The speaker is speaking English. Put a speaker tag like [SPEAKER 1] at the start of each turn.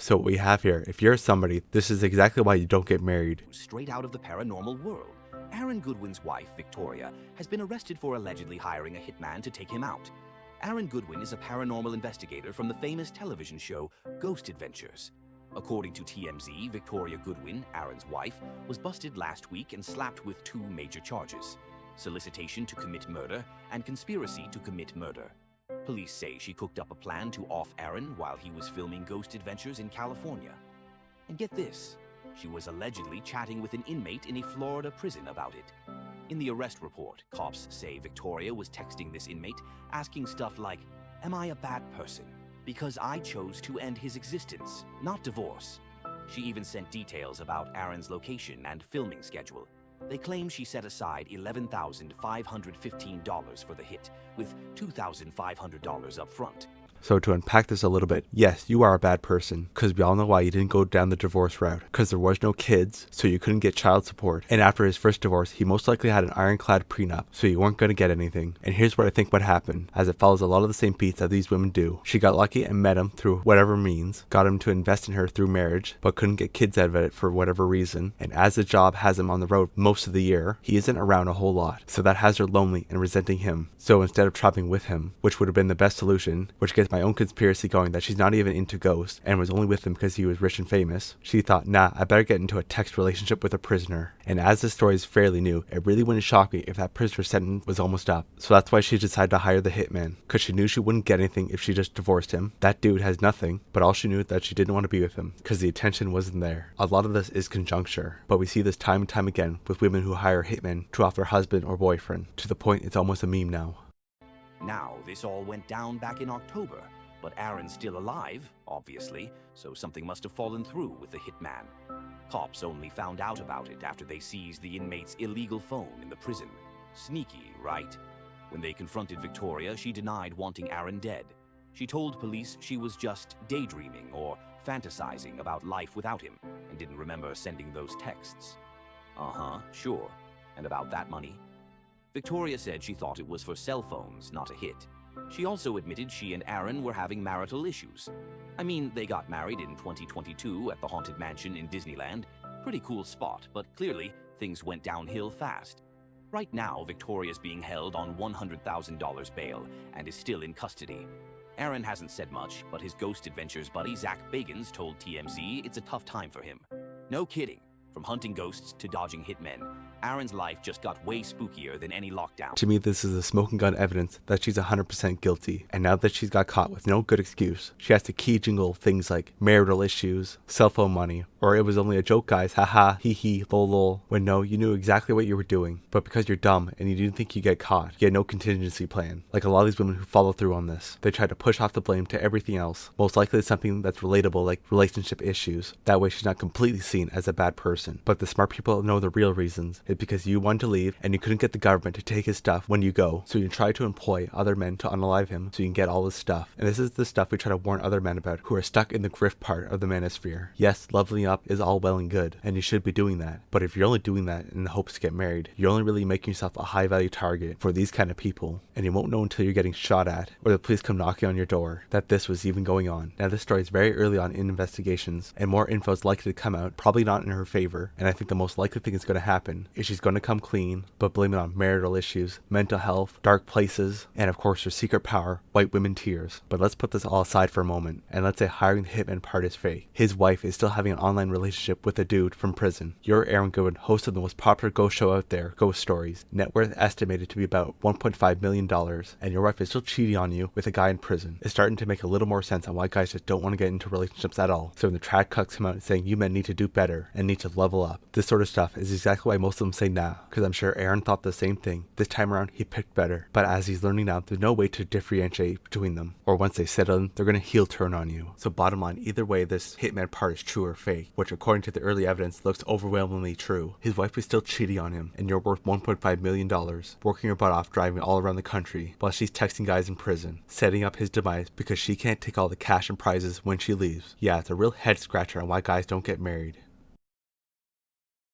[SPEAKER 1] So what we have here, if you're somebody, this is exactly why you don't get married.
[SPEAKER 2] Straight out of the paranormal world, Aaron Goodwin's wife, Victoria, has been arrested for allegedly hiring a hitman to take him out. Aaron Goodwin is a paranormal investigator from the famous television show Ghost Adventures. According to TMZ, Victoria Goodwin, Aaron's wife, was busted last week and slapped with 2 major charges: solicitation to commit murder and conspiracy to commit murder. Police say she cooked up a plan to off Aaron while he was filming Ghost Adventures in California. And get this, she was allegedly chatting with an inmate in a Florida prison about it. In the arrest report, cops say Victoria was texting this inmate, asking stuff like, "Am I a bad person? Because I chose to end his existence, not divorce." She even sent details about Aaron's location and filming schedule. They claim she set aside $11,515 for the hit, with $2,500 up front.
[SPEAKER 1] So to unpack this a little bit, yes, you are a bad person, because we all know why you didn't go down the divorce route, because there was no kids, so you couldn't get child support, and after his first divorce, he most likely had an ironclad prenup, so you weren't going to get anything. And here's what I think would happen, as it follows a lot of the same beats that these women do. She got lucky and met him through whatever means, got him to invest in her through marriage, but couldn't get kids out of it for whatever reason, and as the job has him on the road most of the year, he isn't around a whole lot, so that has her lonely and resenting him. So instead of traveling with him, which would have been the best solution, which gets my own conspiracy going that she's not even into ghosts and was only with him because he was rich and famous, she thought, nah, I better get into a text relationship with a prisoner. And as this story is fairly new, it really wouldn't shock me if that prisoner's sentence was almost up. So that's why she decided to hire the hitman, because she knew she wouldn't get anything if she just divorced him. That dude has nothing, but all she knew that she didn't want to be with him, because the attention wasn't there. A lot of this is conjuncture, but we see this time and time again with women who hire hitmen to off their husband or boyfriend, to the point it's almost a meme now.
[SPEAKER 2] Now, this all went down back in October, but Aaron's still alive, obviously, so something must have fallen through with the hitman. Cops only found out about it after they seized the inmate's illegal phone in the prison. Sneaky, right? When they confronted Victoria, she denied wanting Aaron dead. She told police she was just daydreaming or fantasizing about life without him, and didn't remember sending those texts. Sure. And about that money? Victoria said she thought it was for cell phones, not a hit. She also admitted she and Aaron were having marital issues. I mean, they got married in 2022 at the Haunted Mansion in Disneyland. Pretty cool spot, but clearly things went downhill fast. Right now, Victoria's being held on $100,000 bail and is still in custody. Aaron hasn't said much, but his Ghost Adventures buddy Zach Bagans told TMZ it's a tough time for him. No kidding. From hunting ghosts to dodging hitmen, Aaron's life just got way spookier than any lockdown.
[SPEAKER 1] To me, this is a smoking gun evidence that she's 100% guilty, and now that she's got caught with no good excuse, she has to key jingle things like marital issues, cell phone money, or it was only a joke guys, haha, hee hee, lol lol, when no, you knew exactly what you were doing, but because you're dumb and you didn't think you'd get caught, you had no contingency plan. Like a lot of these women who follow through on this, they try to push off the blame to everything else, most likely something that's relatable like relationship issues, that way she's not completely seen as a bad person. But the smart people know the real reasons. It's because you wanted to leave and you couldn't get the government to take his stuff when you go, so you try to employ other men to unalive him so you can get all his stuff. And this is the stuff we try to warn other men about who are stuck in the grift part of the manosphere. Yes, leveling up is all well and good, and you should be doing that, but if you're only doing that in the hopes to get married, you're only really making yourself a high value target for these kind of people, and you won't know until you're getting shot at or the police come knocking on your door that this was even going on. Now this story is very early on in investigations, and more info is likely to come out, probably not in her favor, and I think the most likely thing is going to happen is she's going to come clean, but blame it on marital issues, mental health, dark places, and of course her secret power, white women tears. But let's put this all aside for a moment, and let's say hiring the hitman part is fake. His wife is still having an online relationship with a dude from prison. You're Aaron Goodwin, host of the most popular ghost show out there, Ghost Stories. Net worth estimated to be about $1.5 million, and your wife is still cheating on you with a guy in prison. It's starting to make a little more sense on why guys just don't want to get into relationships at all. So when the trad cucks come out saying you men need to do better and need to level up, this sort of stuff is exactly why most of them say nah, because I'm sure Aaron thought the same thing. This time around he picked better, but as he's learning now, there's no way to differentiate between them, or once they settle in, they're going to heel turn on you. So bottom line, either way this hitman part is true or fake, which according to the early evidence looks overwhelmingly true. His wife is still cheating on him, and you're worth $1.5 million, working your butt off driving all around the country while she's texting guys in prison, setting up his demise because she can't take all the cash and prizes when she leaves. Yeah, it's a real head scratcher on why guys don't get married.